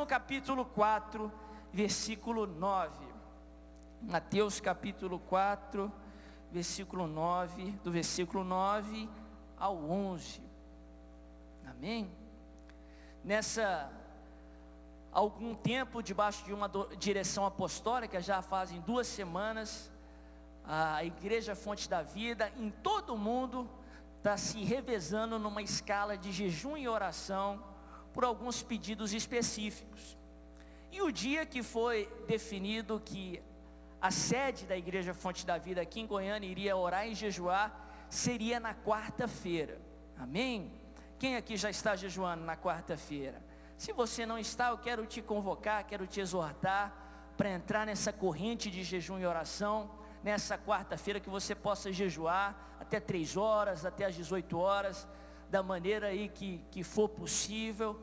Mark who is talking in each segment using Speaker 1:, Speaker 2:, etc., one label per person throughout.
Speaker 1: no capítulo 4, versículo 9. Mateus capítulo 4, versículo 9, do versículo 9 ao 11. Amém? Algum tempo, debaixo de uma direção apostólica, já fazem 2 semanas, a Igreja Fonte da Vida, em todo o mundo, está se revezando numa escala de jejum e oração, por alguns pedidos específicos. E o dia que foi definido que a sede da Igreja Fonte da Vida aqui em Goiânia iria orar e jejuar, seria na quarta-feira. Amém? Quem aqui já está jejuando na quarta-feira? Se você não está, eu quero te convocar, quero te exortar para entrar nessa corrente de jejum e oração, nessa quarta-feira, que você possa jejuar até 3 horas, até as 18 horas, da maneira aí que for possível,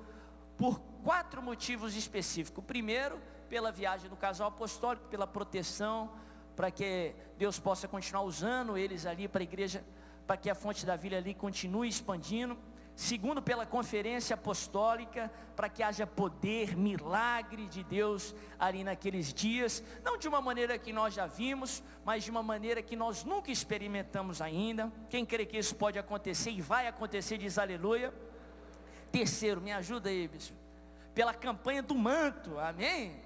Speaker 1: por 4 motivos específicos. Primeiro, pela viagem do casal apostólico, pela proteção, para que Deus possa continuar usando eles ali para a igreja, para que a Fonte da Vida ali continue expandindo. Segundo, pela conferência apostólica, para que haja poder, milagre de Deus ali naqueles dias, não de uma maneira que nós já vimos, mas de uma maneira que nós nunca experimentamos ainda. Quem crê que isso pode acontecer e vai acontecer, diz aleluia. Terceiro, me ajuda aí, bispo, pela campanha do manto, amém?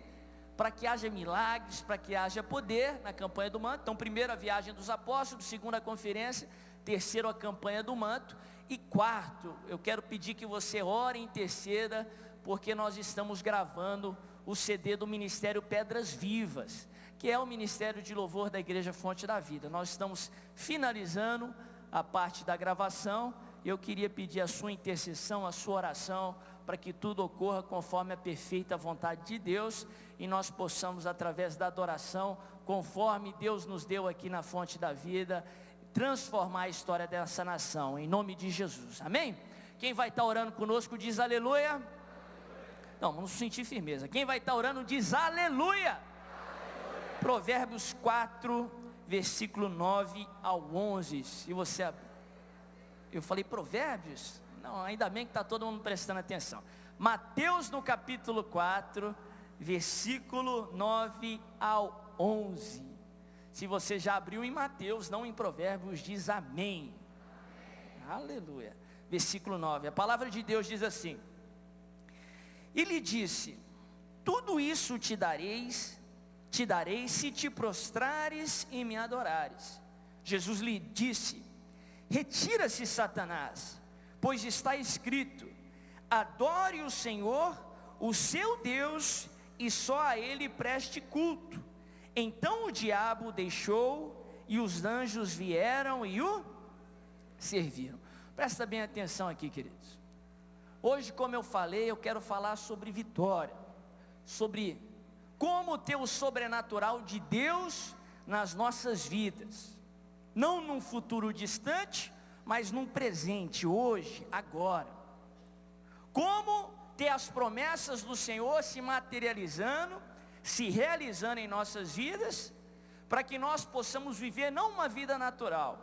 Speaker 1: Para que haja milagres, para que haja poder na campanha do manto. Então, primeiro a viagem dos apóstolos, segundo a conferência, terceiro a campanha do manto, e quarto, eu quero pedir que você ore em terceira, porque nós estamos gravando o CD do Ministério Pedras Vivas, que é o Ministério de Louvor da Igreja Fonte da Vida. Nós estamos finalizando a parte da gravação, e eu queria pedir a sua intercessão, a sua oração, para que tudo ocorra conforme a perfeita vontade de Deus, e nós possamos, através da adoração, conforme Deus nos deu aqui na Fonte da Vida, transformar a história dessa nação, em nome de Jesus, amém? Quem vai estar orando conosco diz aleluia. Não, vamos sentir firmeza. Quem vai estar orando diz aleluia. Provérbios 4, versículo 9 ao 11. Se você, eu falei Provérbios? Não, ainda bem que está todo mundo prestando atenção. Mateus no capítulo 4, versículo 9 ao 11. Se você já abriu em Mateus, não em Provérbios, diz amém. Aleluia. Versículo 9, a palavra de Deus diz assim: e lhe disse: tudo isso te darei se te prostrares e me adorares. Jesus lhe disse: retira-se, Satanás, pois está escrito: adore o Senhor, o seu Deus, e só a Ele preste culto. Então o diabo o deixou, e os anjos vieram e o serviram. Presta bem atenção aqui, queridos. Hoje, como eu falei, eu quero falar sobre vitória, sobre como ter o sobrenatural de Deus nas nossas vidas, não num futuro distante, mas num presente, hoje, agora. Como ter as promessas do Senhor se materializando, se realizando em nossas vidas, para que nós possamos viver não uma vida natural,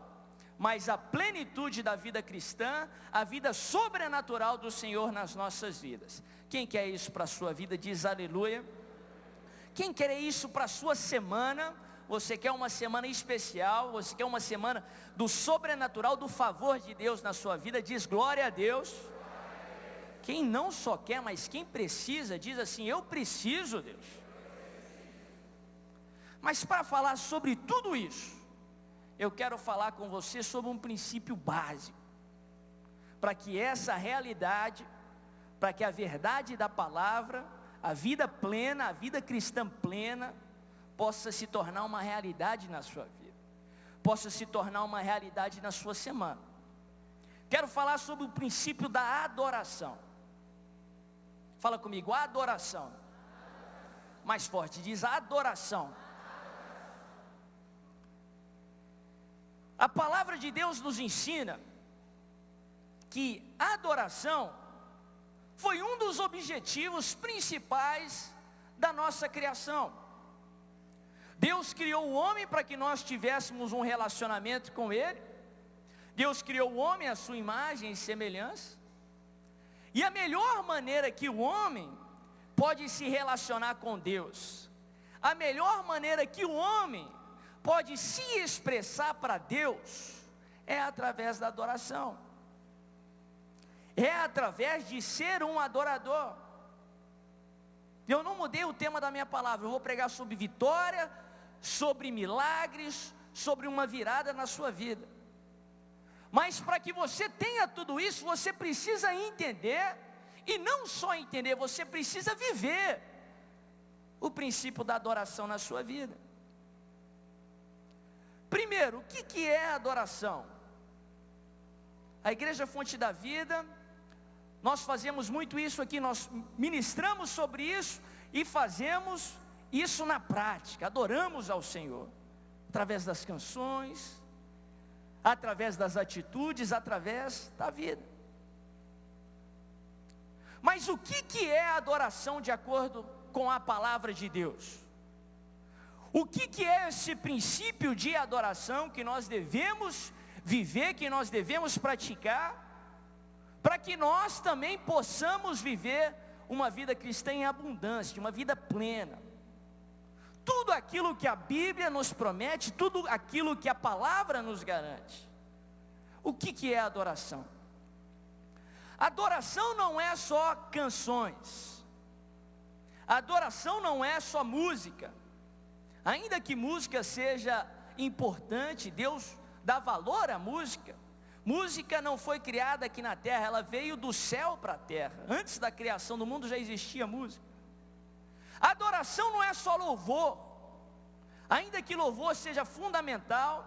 Speaker 1: mas a plenitude da vida cristã, a vida sobrenatural do Senhor nas nossas vidas. Quem quer isso para a sua vida, diz aleluia. Quem quer isso para a sua semana? Você quer uma semana especial, você quer uma semana do sobrenatural, do favor de Deus na sua vida, diz glória a Deus. Quem não só quer, mas quem precisa, diz assim: eu preciso, Deus. Mas para falar sobre tudo isso, eu quero falar com você sobre um princípio básico, para que essa realidade, para que a verdade da palavra, a vida plena, a vida cristã plena, possa se tornar uma realidade na sua vida, possa se tornar uma realidade na sua semana. Quero falar sobre o princípio da adoração. Fala comigo, adoração. Mais forte, diz adoração. A palavra de Deus nos ensina que a adoração foi um dos objetivos principais da nossa criação. Deus criou o homem para que nós tivéssemos um relacionamento com Ele. Deus criou o homem à sua imagem e semelhança. E a melhor maneira que o homem pode se relacionar com Deus, a melhor maneira que o homem pode se expressar para Deus é através da adoração, é através de ser um adorador. Eu não mudei o tema da minha palavra, eu vou pregar sobre vitória, sobre milagres, sobre uma virada na sua vida. Mas para que você tenha tudo isso, você precisa entender, e não só entender, você precisa viver o princípio da adoração na sua vida. Primeiro, o que é adoração? A Igreja Fonte da Vida, nós fazemos muito isso aqui, nós ministramos sobre isso e fazemos isso na prática, adoramos ao Senhor, através das canções, através das atitudes, através da vida. Mas o que é adoração de acordo com a palavra de Deus? O que é esse princípio de adoração que nós devemos viver, que nós devemos praticar, para que nós também possamos viver uma vida cristã em abundância, uma vida plena? Tudo aquilo que a Bíblia nos promete, tudo aquilo que a palavra nos garante. O que é adoração? Adoração não é só canções, adoração não é só música. Ainda que música seja importante, Deus dá valor à música. Música não foi criada aqui na terra, ela veio do céu para a terra. Antes da criação do mundo já existia música. Adoração não é só louvor, ainda que louvor seja fundamental.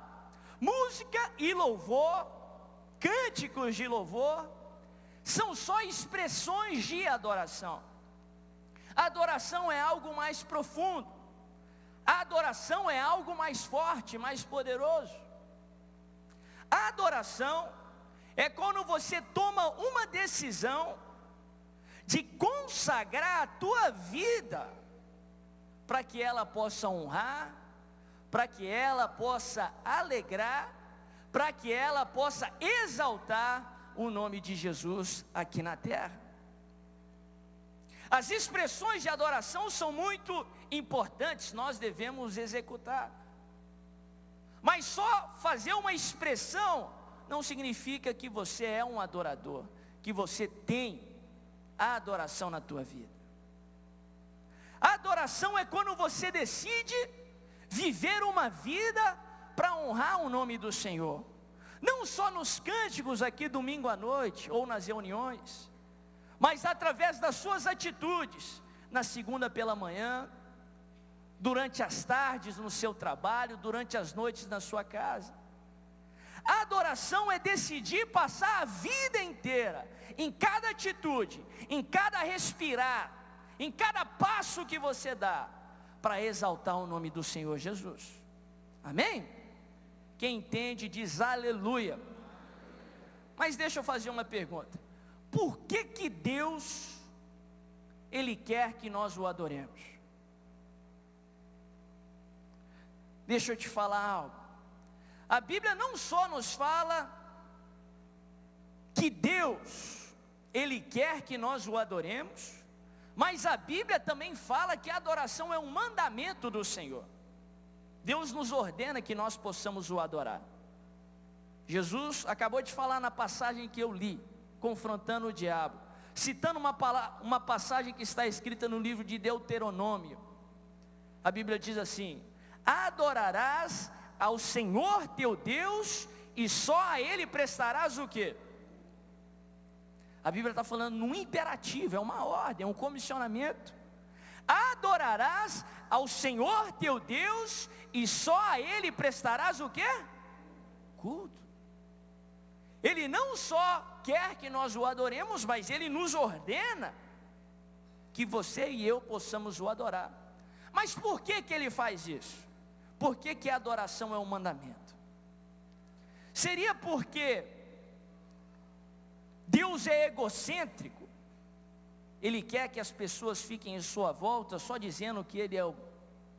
Speaker 1: Música e louvor, cânticos de louvor, são só expressões de adoração. Adoração é algo mais profundo, a adoração é algo mais forte, mais poderoso. A adoração é quando você toma uma decisão de consagrar a tua vida para que ela possa honrar, para que ela possa alegrar, para que ela possa exaltar o nome de Jesus aqui na terra. As expressões de adoração são muito importantes, nós devemos executar. Mas só fazer uma expressão não significa que você é um adorador, que você tem a adoração na tua vida. A adoração é quando você decide viver uma vida para honrar o nome do Senhor. Não só nos cânticos aqui domingo à noite ou nas reuniões, mas através das suas atitudes, na segunda pela manhã, durante as tardes no seu trabalho, durante as noites na sua casa. A adoração é decidir passar a vida inteira, em cada atitude, em cada respirar, em cada passo que você dá, para exaltar o nome do Senhor Jesus. Amém? Quem entende diz aleluia. Mas deixa eu fazer uma pergunta. Por que Deus, Ele quer que nós o adoremos? Deixa eu te falar algo. A Bíblia não só nos fala que Deus, Ele quer que nós o adoremos, mas a Bíblia também fala que a adoração é um mandamento do Senhor. Deus nos ordena que nós possamos o adorar. Jesus acabou de falar na passagem que eu li, confrontando o diabo, citando uma passagem que está escrita no livro de Deuteronômio. A Bíblia diz assim: adorarás ao Senhor teu Deus e só a Ele prestarás o quê? A Bíblia está falando num imperativo, é uma ordem, é um comissionamento. Adorarás ao Senhor teu Deus e só a Ele prestarás o quê? Culto. Ele não só quer que nós o adoremos, mas Ele nos ordena que você e eu possamos o adorar. Mas por que Ele faz isso? Por que a adoração é um mandamento? Seria porque Deus é egocêntrico? Ele quer que as pessoas fiquem em sua volta só dizendo que Ele é o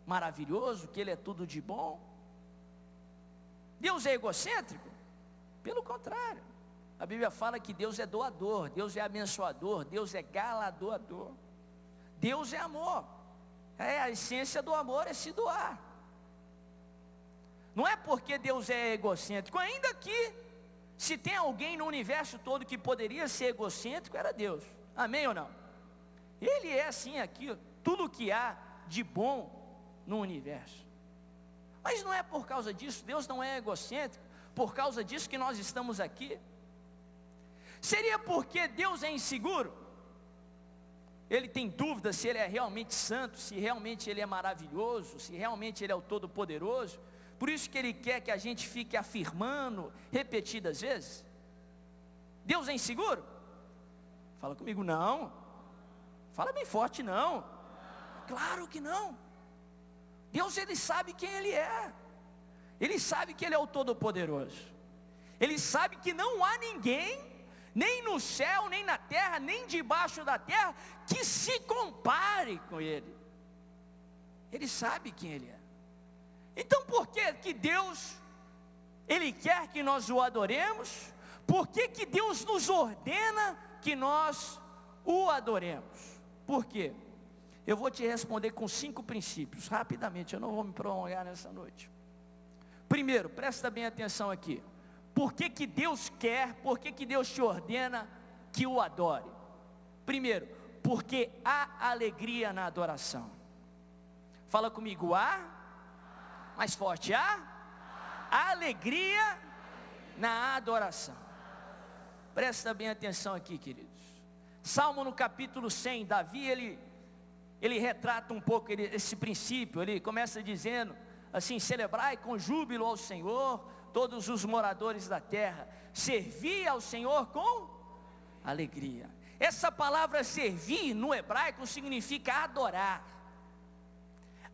Speaker 1: maravilhoso, que Ele é tudo de bom? Deus é egocêntrico? Pelo contrário, a Bíblia fala que Deus é doador, Deus é abençoador, Deus é galardoador. Deus é amor. A essência do amor é se doar. Não é porque Deus é egocêntrico, ainda que se tem alguém no universo todo que poderia ser egocêntrico, era Deus. Amém ou não? Ele é assim aqui, tudo que há de bom no universo. Mas não é por causa disso, Deus não é egocêntrico, por causa disso que nós estamos aqui. Seria porque Deus é inseguro? Ele tem dúvida se Ele é realmente santo, se realmente Ele é maravilhoso, se realmente Ele é o Todo-Poderoso? Por isso que Ele quer que a gente fique afirmando repetidas vezes? Deus é inseguro? Fala comigo, não. Fala bem forte, não. Claro que não. Deus, Ele sabe quem Ele é. Ele sabe que Ele é o Todo-Poderoso. Ele sabe que não há ninguém, nem no céu, nem na terra, nem debaixo da terra, que se compare com Ele. Ele sabe quem Ele é. Então por que Deus, Ele quer que nós o adoremos? Por que Deus nos ordena que nós o adoremos? Por quê? Eu vou te responder com 5 princípios, rapidamente, eu não vou me prolongar nessa noite. Primeiro, presta bem atenção aqui. Por que Deus quer, por que Deus te ordena que o adore? Primeiro, porque há alegria na adoração. Fala comigo, há? Mais forte, há alegria na adoração. Presta bem atenção aqui, queridos. Salmo no capítulo 100, Davi, ele retrata um pouco esse princípio. Ele começa dizendo assim: celebrai com júbilo ao Senhor todos os moradores da terra, servi ao Senhor com alegria. Essa palavra servir no hebraico significa adorar.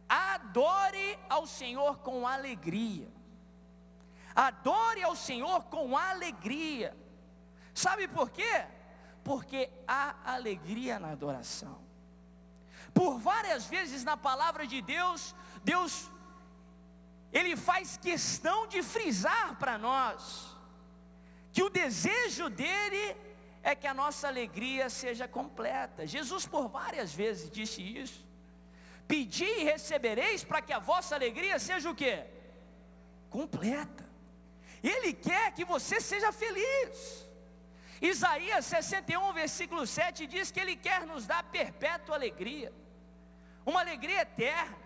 Speaker 1: Adore ao Senhor com alegria. Adore ao Senhor com alegria. Sabe por quê? Porque há alegria na adoração. Por várias vezes na palavra de Deus, Ele faz questão de frisar para nós que o desejo dele é que a nossa alegria seja completa. Jesus por várias vezes disse isso. Pedi e recebereis, para que a vossa alegria seja o quê? Completa. Ele quer que você seja feliz. Isaías 61, versículo 7 diz que Ele quer nos dar perpétua alegria. Uma alegria eterna.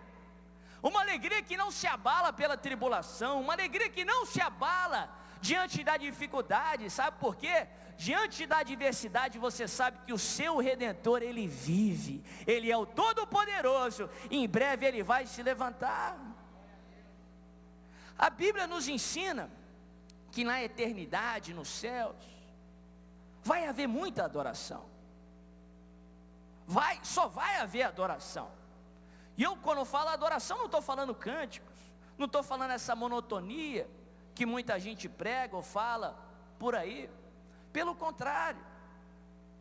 Speaker 1: Uma alegria que não se abala pela tribulação. Uma alegria que não se abala diante da dificuldade. Sabe por quê? Diante da adversidade você sabe que o seu Redentor, Ele vive. Ele é o Todo-Poderoso. Em breve Ele vai se levantar. A Bíblia nos ensina que na eternidade, nos céus, vai haver muita adoração. Só vai haver adoração. E eu, quando falo adoração, não estou falando cânticos, não estou falando essa monotonia que muita gente prega ou fala por aí. Pelo contrário,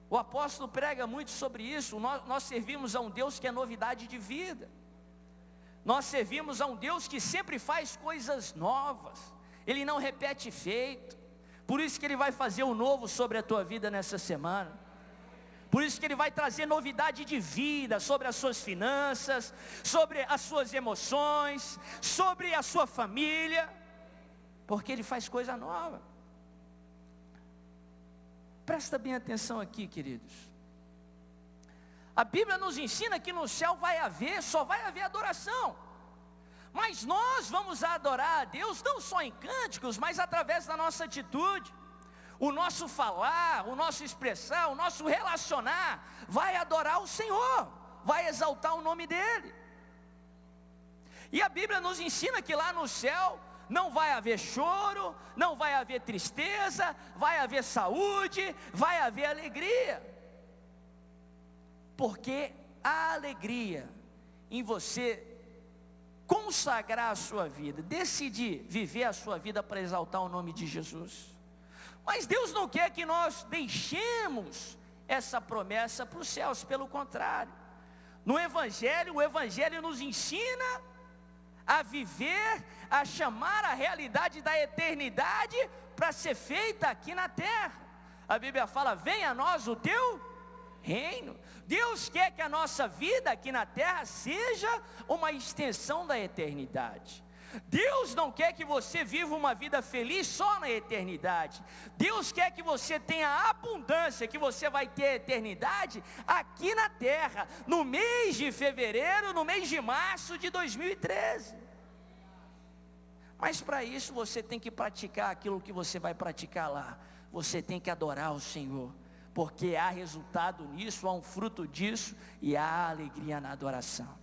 Speaker 1: o apóstolo prega muito sobre isso. Nós servimos a um Deus que é novidade de vida. Nós servimos a um Deus que sempre faz coisas novas. Ele não repete feito. Por isso que Ele vai fazer o novo sobre a tua vida nessa semana. Por isso que Ele vai trazer novidade de vida sobre as suas finanças, sobre as suas emoções, sobre a sua família, porque Ele faz coisa nova. Presta bem atenção aqui, queridos. A Bíblia nos ensina que no céu só vai haver adoração. Mas nós vamos adorar a Deus não só em cânticos, mas através da nossa atitude. O nosso falar, o nosso expressar, o nosso relacionar vai adorar o Senhor, vai exaltar o nome dEle. E a Bíblia nos ensina que lá no céu não vai haver choro, não vai haver tristeza, vai haver saúde, vai haver alegria. Porque a alegria em você consagrar a sua vida, decidir viver a sua vida para exaltar o nome de Jesus. Mas Deus não quer que nós deixemos essa promessa para os céus, pelo contrário. No Evangelho, o Evangelho nos ensina a viver, a chamar a realidade da eternidade para ser feita aqui na terra. A Bíblia fala: venha a nós o teu reino. Deus quer que a nossa vida aqui na terra seja uma extensão da eternidade. Deus não quer que você viva uma vida feliz só na eternidade. Deus quer que você tenha abundância, que você vai ter a eternidade aqui na terra, no mês de fevereiro, no mês de março de 2013. Mas para isso você tem que praticar aquilo que você vai praticar lá. Você tem que adorar o Senhor, porque há resultado nisso, há um fruto disso, e há alegria na adoração.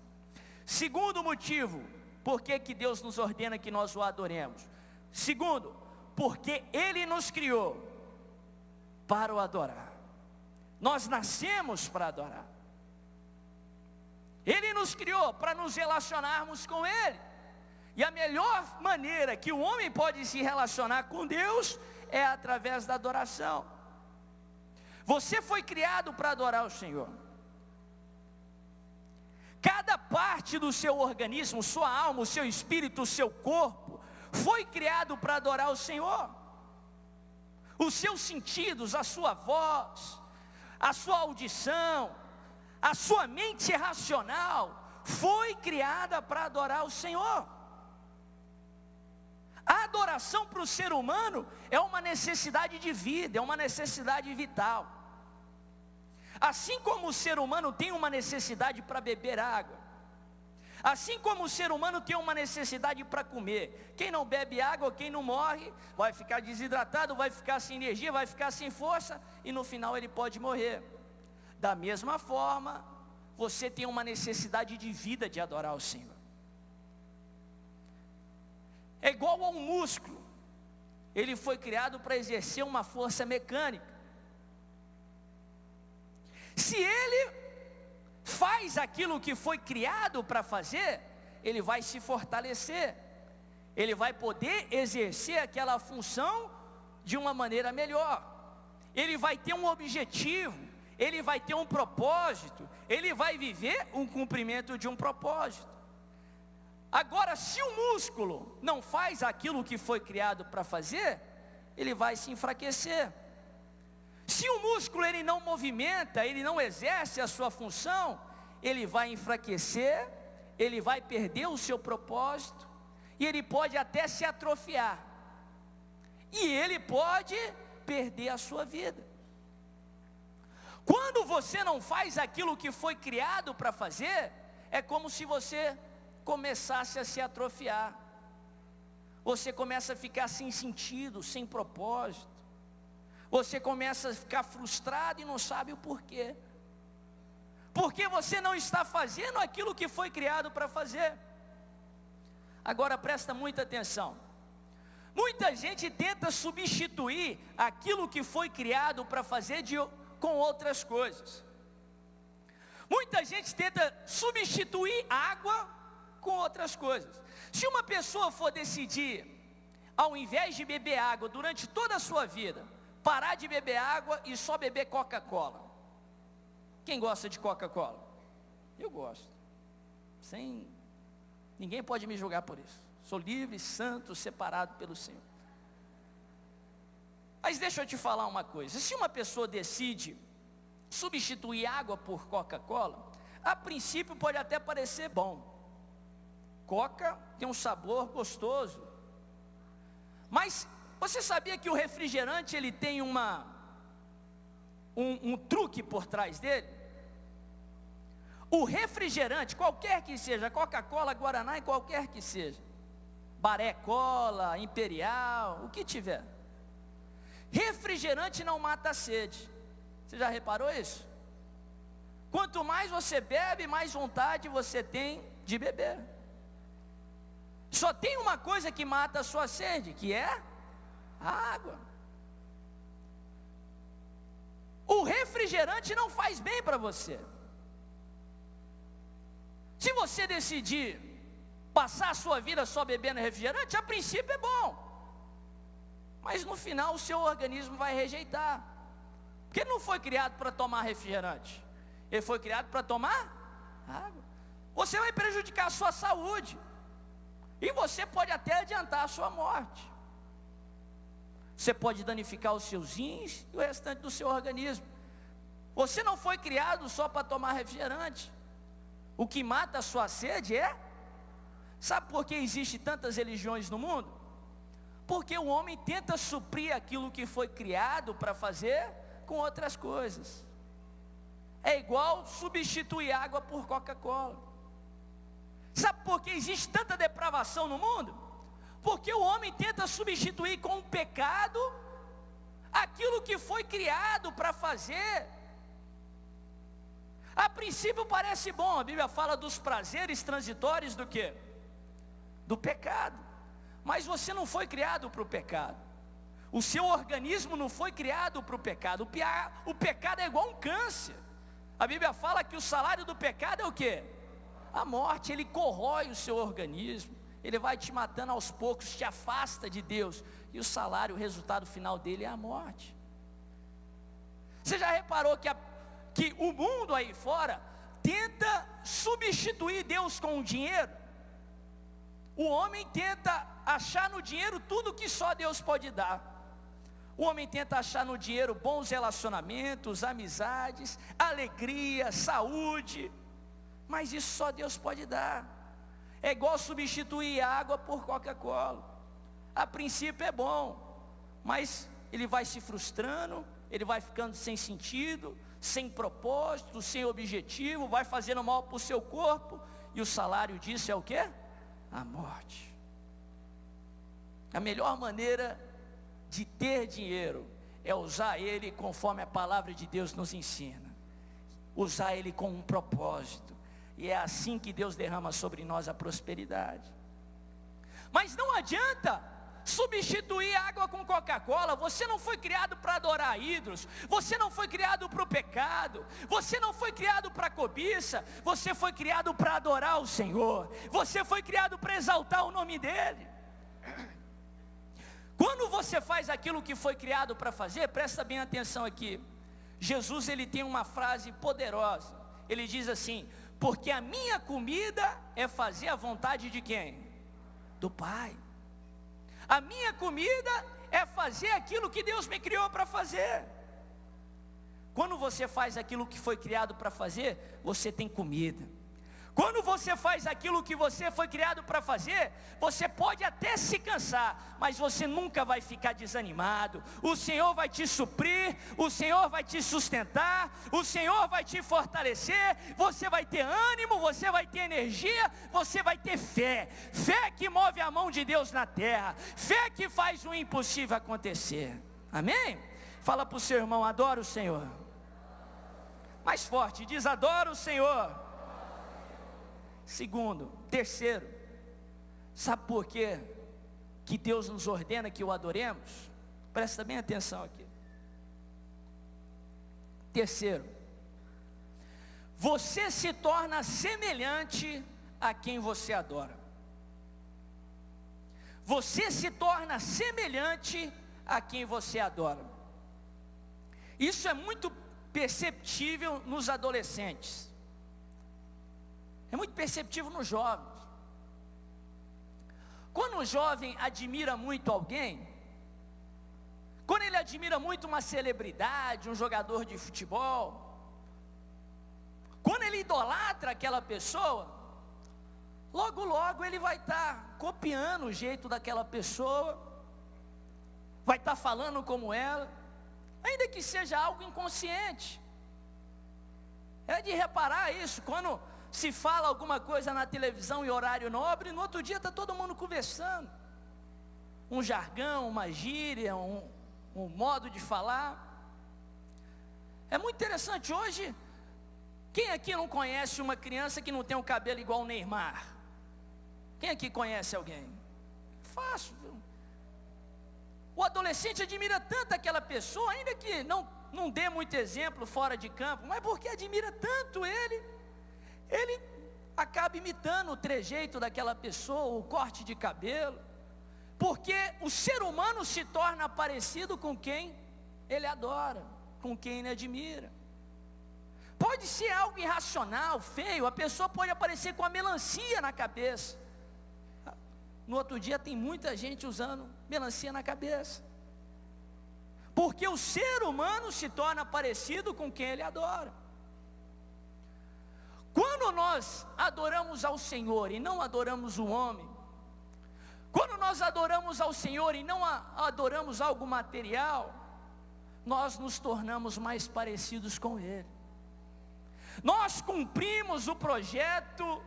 Speaker 1: Segundo motivo, por que Deus nos ordena que nós o adoremos? Segundo, porque Ele nos criou para o adorar. Nós nascemos para adorar. Ele nos criou para nos relacionarmos com Ele. E a melhor maneira que o homem pode se relacionar com Deus é através da adoração. Você foi criado para adorar o Senhor. Cada parte do seu organismo, sua alma, o seu espírito, o seu corpo, foi criado para adorar o Senhor. Os seus sentidos, a sua voz, a sua audição, a sua mente racional, foi criada para adorar o Senhor. A adoração para o ser humano é uma necessidade de vida, é uma necessidade vital. Assim como o ser humano tem uma necessidade para beber água, assim como o ser humano tem uma necessidade para comer. Quem não bebe água, quem não morre, vai ficar desidratado, vai ficar sem energia, vai ficar sem força, e no final ele pode morrer. Da mesma forma, você tem uma necessidade de vida de adorar o Senhor. É igual a um músculo. Ele foi criado para exercer uma força mecânica. Se ele faz aquilo que foi criado para fazer, ele vai se fortalecer. Ele vai poder exercer aquela função de uma maneira melhor. Ele vai ter um objetivo, ele vai ter um propósito, ele vai viver um cumprimento de um propósito. Agora, se o músculo não faz aquilo que foi criado para fazer, ele vai se enfraquecer. Se o músculo ele não movimenta, ele não exerce a sua função, ele vai enfraquecer, ele vai perder o seu propósito, e ele pode até se atrofiar, e ele pode perder a sua vida. Quando você não faz aquilo que foi criado para fazer, é como se você começasse a se atrofiar. Você começa a ficar sem sentido, sem propósito. Você começa a ficar frustrado e não sabe o porquê. Porque você não está fazendo aquilo que foi criado para fazer. Agora presta muita atenção. Muita gente tenta substituir aquilo que foi criado para fazer com outras coisas. Muita gente tenta substituir água com outras coisas. Se uma pessoa for decidir, ao invés de beber água durante toda a sua vida, parar de beber água e só beber Coca-Cola. Quem gosta de Coca-Cola? Eu gosto. Ninguém pode me julgar por isso. Sou livre, santo, separado pelo Senhor. Mas deixa eu te falar uma coisa. Se uma pessoa decide substituir água por Coca-Cola, a princípio pode até parecer bom. Coca tem um sabor gostoso. Mas você sabia que o refrigerante ele tem um truque por trás dele? O refrigerante, qualquer que seja, Coca-Cola, Guaraná e qualquer que seja, Baré Cola, Imperial, o que tiver, refrigerante não mata a sede. Você já reparou isso? Quanto mais você bebe, mais vontade você tem de beber. Só tem uma coisa que mata a sua sede, que é a água. O refrigerante não faz bem para você. Se você decidir passar a sua vida só bebendo refrigerante, a princípio é bom, mas no final o seu organismo vai rejeitar, porque ele não foi criado para tomar refrigerante, ele foi criado para tomar água. Você vai prejudicar a sua saúde, e você pode até adiantar a sua morte. Você pode danificar os seus rins e o restante do seu organismo. Você não foi criado só para tomar refrigerante. O que mata a sua sede é... Sabe por que existem tantas religiões no mundo? Porque o homem tenta suprir aquilo que foi criado para fazer com outras coisas. É igual substituir água por Coca-Cola. Sabe por que existe tanta depravação no mundo? Porque o homem tenta substituir com o pecado aquilo que foi criado para fazer. A princípio parece bom, a Bíblia fala dos prazeres transitórios do quê? Do pecado. Mas você não foi criado para o pecado. O seu organismo não foi criado para o pecado. O pecado é igual um câncer. A Bíblia fala que o salário do pecado é o quê? A morte. Ele corrói o seu organismo. Ele vai te matando aos poucos, te afasta de Deus. E o salário, o resultado final dele é a morte. Você já reparou que o mundo aí fora tenta substituir Deus com o dinheiro? O homem tenta achar no dinheiro tudo que só Deus pode dar. O homem tenta achar no dinheiro bons relacionamentos, amizades, alegria, saúde. Mas isso só Deus pode dar. É igual substituir água por Coca-Cola. A princípio é bom, mas ele vai se frustrando, ele vai ficando sem sentido, sem propósito, sem objetivo, vai fazendo mal para o seu corpo. E o salário disso é o quê? A morte. A melhor maneira de ter dinheiro é usar ele conforme a palavra de Deus nos ensina. Usar ele com um propósito. E é assim que Deus derrama sobre nós a prosperidade. Mas não adianta substituir água com Coca-Cola. Você não foi criado para adorar ídolos. Você não foi criado para o pecado. Você não foi criado para a cobiça. Você foi criado para adorar o Senhor. Você foi criado para exaltar o nome dEle. Quando você faz aquilo que foi criado para fazer, presta bem atenção aqui. Jesus, ele tem uma frase poderosa. Ele diz assim: porque a minha comida é fazer a vontade de quem? Do Pai. A minha comida é fazer aquilo que Deus me criou para fazer. Quando você faz aquilo que foi criado para fazer, você tem comida. Quando você faz aquilo que você foi criado para fazer, você pode até se cansar, mas você nunca vai ficar desanimado. O Senhor vai te suprir, o Senhor vai te sustentar, o Senhor vai te fortalecer. Você vai ter ânimo, você vai ter energia, você vai ter fé. Fé que move a mão de Deus na terra, fé que faz o impossível acontecer. Amém? Fala para o seu irmão: adora o Senhor. Mais forte, diz: adora o Senhor. Segundo, terceiro, sabe por quê que Deus nos ordena que o adoremos? Presta bem atenção aqui. Terceiro, você se torna semelhante a quem você adora. Você se torna semelhante a quem você adora. Isso é muito perceptível nos adolescentes. É muito perceptível nos jovens. Quando o jovem admira muito alguém, quando ele admira muito uma celebridade, um jogador de futebol, quando ele idolatra aquela pessoa, logo logo ele vai estar copiando o jeito daquela pessoa, vai estar falando como ela, ainda que seja algo inconsciente. É de reparar isso. Quando se fala alguma coisa na televisão em horário nobre, no outro dia está todo mundo conversando. Um jargão, uma gíria, um modo de falar. É muito interessante. Hoje, quem aqui não conhece uma criança que não tem um cabelo igual o Neymar? Quem aqui conhece alguém? Fácil. O adolescente admira tanto aquela pessoa, ainda que não dê muito exemplo fora de campo, mas porque admira tanto ele acaba imitando o trejeito daquela pessoa, o corte de cabelo, porque o ser humano se torna parecido com quem ele adora, com quem ele admira. Pode ser algo irracional, feio, a pessoa pode aparecer com a melancia na cabeça. No outro dia tem muita gente usando melancia na cabeça. porque o ser humano se torna parecido com quem ele adora. Quando nós adoramos ao Senhor e não adoramos o homem, quando nós adoramos ao Senhor e não adoramos algo material, nós nos tornamos mais parecidos com Ele. Nós cumprimos o projeto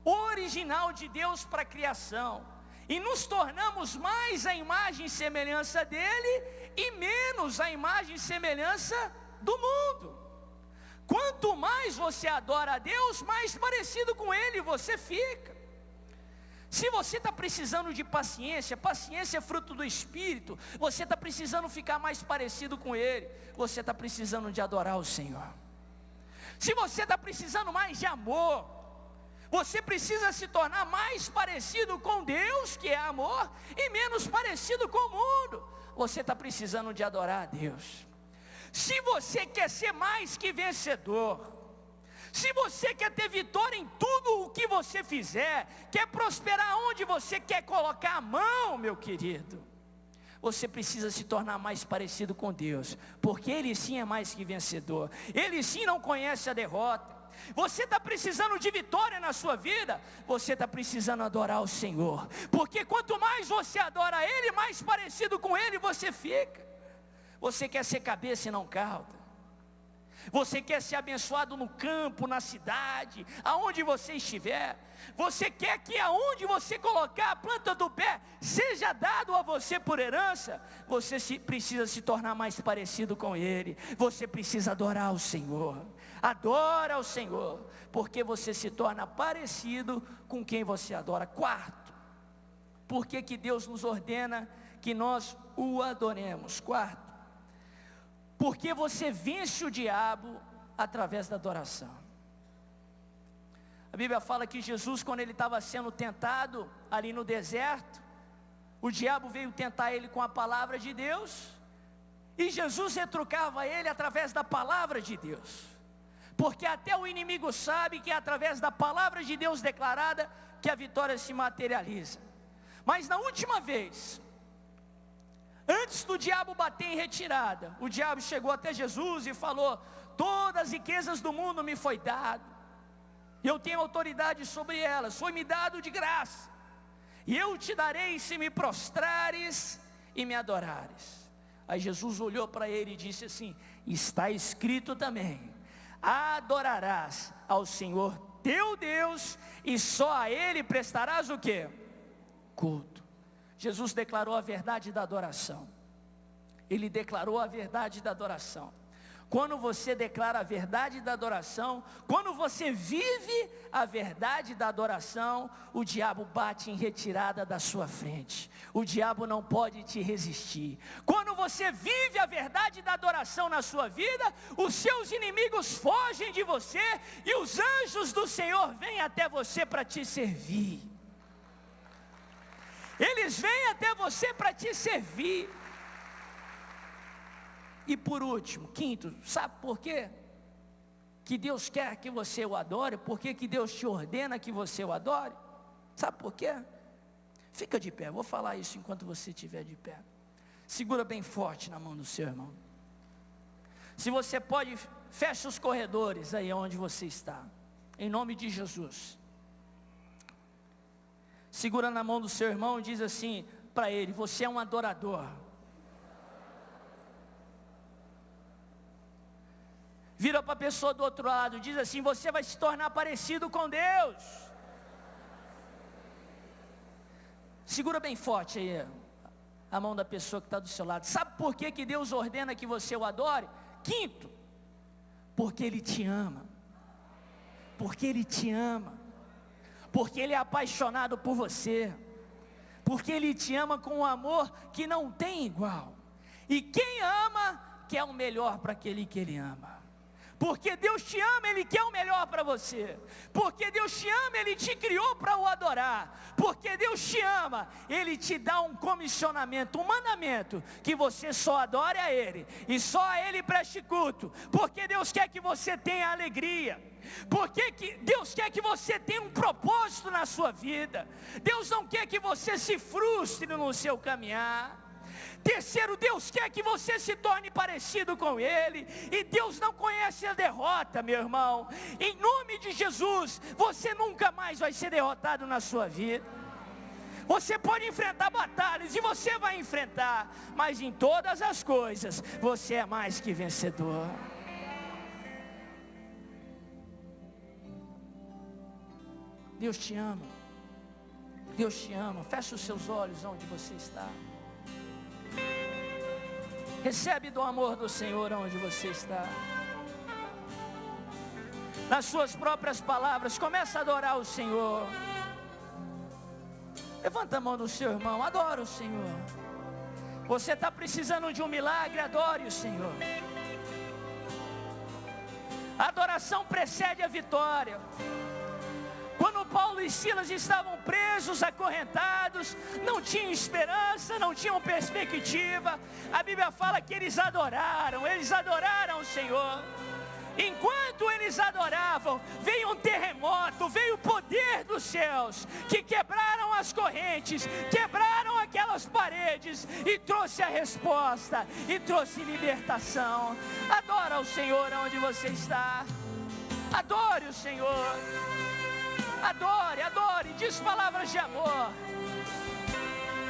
Speaker 1: original de Deus para a criação e nos tornamos mais a imagem e semelhança dele e menos a imagem e semelhança do mundo. Quanto mais você adora a Deus, mais parecido com Ele você fica. Se você está precisando de paciência, paciência é fruto do Espírito, você está precisando ficar mais parecido com Ele, você está precisando de adorar o Senhor. Se você está precisando mais de amor, você precisa se tornar mais parecido com Deus, que é amor, e menos parecido com o mundo. Você está precisando de adorar a Deus. Se você quer ser mais que vencedor, se você quer ter vitória em tudo o que você fizer, quer prosperar onde você quer colocar a mão, meu querido, você precisa se tornar mais parecido com Deus, porque Ele sim é mais que vencedor, Ele sim não conhece a derrota. Você está precisando de vitória na sua vida, você está precisando adorar o Senhor, porque quanto mais você adora Ele, mais parecido com Ele você fica. Você quer ser cabeça e não cauda, você quer ser abençoado no campo, na cidade, aonde você estiver. Você quer que aonde você colocar a planta do pé seja dado a você por herança. Você precisa se tornar mais parecido com Ele. Você precisa adorar o Senhor. Adora o Senhor, porque você se torna parecido com quem você adora. Quarto, por que que Deus nos ordena que nós o adoremos? Quarto, porque você vence o diabo através da adoração. A Bíblia fala que Jesus, quando ele estava sendo tentado ali no deserto, o diabo veio tentar ele com a palavra de Deus, e Jesus retrucava ele através da palavra de Deus, porque até o inimigo sabe que é através da palavra de Deus declarada que a vitória se materializa. Mas na última vez, antes do diabo bater em retirada, o diabo chegou até Jesus e falou: todas as riquezas do mundo me foi dado, eu tenho autoridade sobre elas, foi-me dado de graça, e eu te darei se me prostrares e me adorares. Aí Jesus olhou para ele e disse assim: está escrito também, adorarás ao Senhor teu Deus, e só a Ele prestarás o quê? Culto. Jesus declarou a verdade da adoração. Ele declarou a verdade da adoração. Quando você declara a verdade da adoração, quando você vive a verdade da adoração, o diabo bate em retirada da sua frente. O diabo não pode te resistir. Quando você vive a verdade da adoração na sua vida, os seus inimigos fogem de você e os anjos do Senhor vêm até você para te servir. Eles vêm até você para te servir. E por último, quinto, sabe por quê que Deus quer que você o adore? Por que que Deus te ordena que você o adore? Sabe por quê? Fica de pé, vou falar isso enquanto você estiver de pé. Segura bem forte na mão do seu irmão. Se você pode, feche os corredores aí onde você está, em nome de Jesus. Segura na mão do seu irmão e diz assim para ele: você é um adorador. Vira para a pessoa do outro lado, diz assim: você vai se tornar parecido com Deus. Segura bem forte aí a mão da pessoa que está do seu lado. Sabe por que que Deus ordena que você o adore? Quinto, porque Ele te ama. Porque Ele te ama. Porque Ele é apaixonado por você, porque Ele te ama com um amor que não tem igual, e quem ama, quer o melhor para aquele que Ele ama. Porque Deus te ama, Ele quer o melhor para você. Porque Deus te ama, Ele te criou para o adorar. Porque Deus te ama, Ele te dá um comissionamento, um mandamento, que você só adore a Ele, e só a Ele preste culto. Porque Deus quer que você tenha alegria. Porque Deus quer que você tenha um propósito na sua vida. Deus não quer que você se frustre no seu caminhar. Terceiro, Deus quer que você se torne parecido com Ele. E Deus não conhece a derrota, meu irmão. Em nome de Jesus, você nunca mais vai ser derrotado na sua vida. Você pode enfrentar batalhas, e você vai enfrentar, mas em todas as coisas, você é mais que vencedor. Deus te ama. Deus te ama. Feche os seus olhos onde você está. Recebe do amor do Senhor onde você está. Nas suas próprias palavras, começa a adorar o Senhor. Levanta a mão do seu irmão, adora o Senhor. Você está precisando de um milagre, adore o Senhor. A adoração precede a vitória. Quando Paulo e Silas estavam presos, acorrentados, não tinham esperança, não tinham perspectiva, a Bíblia fala que eles adoraram o Senhor. Enquanto eles adoravam, veio um terremoto, veio o poder dos céus, que quebraram as correntes, quebraram aquelas paredes, e trouxe a resposta, e trouxe libertação. Adora o Senhor onde você está. Adore o Senhor. Adore, adore, diz palavras de amor.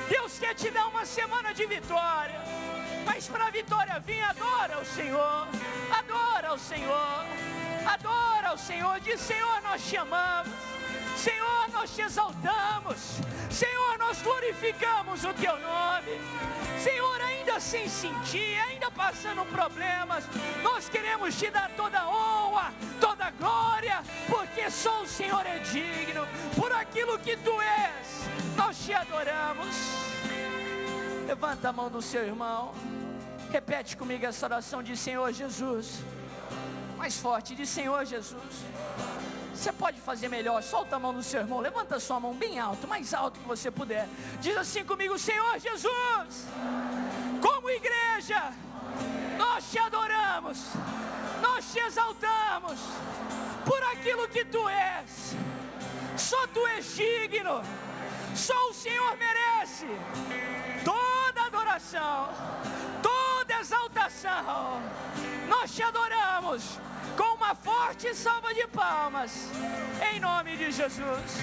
Speaker 1: Deus quer te dar uma semana de vitória, mas para a vitória vir, adora o Senhor. Adora o Senhor. Adora o Senhor. Diz: Senhor, nós te amamos. Senhor, nós te exaltamos. Senhor, nós glorificamos o teu nome. Senhor, ainda sem sentir, ainda passando problemas, nós queremos te dar toda a honra, toda a glória, porque só o Senhor é digno. Por aquilo que tu és, nós te adoramos. Levanta a mão do seu irmão. Repete comigo essa oração de Senhor Jesus. Mais forte, de Senhor Jesus. Você pode fazer melhor, solta a mão do seu irmão, levanta a sua mão bem alto, mais alto que você puder. Diz assim comigo: Senhor Jesus, como igreja, nós te adoramos, nós te exaltamos, por aquilo que tu és. Só tu és digno, só o Senhor merece toda adoração, toda exaltação. Nós te adoramos com uma forte salva de palmas, em nome de Jesus.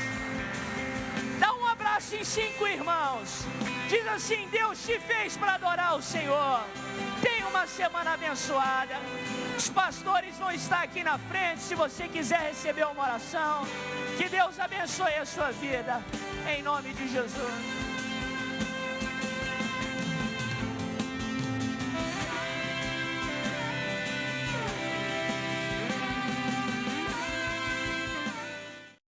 Speaker 1: Dá um abraço em 5 irmãos. Diz assim: Deus te fez para adorar o Senhor. Tenha uma semana abençoada. Os pastores vão estar aqui na frente, se você quiser receber uma oração. Que Deus abençoe a sua vida, em nome de Jesus.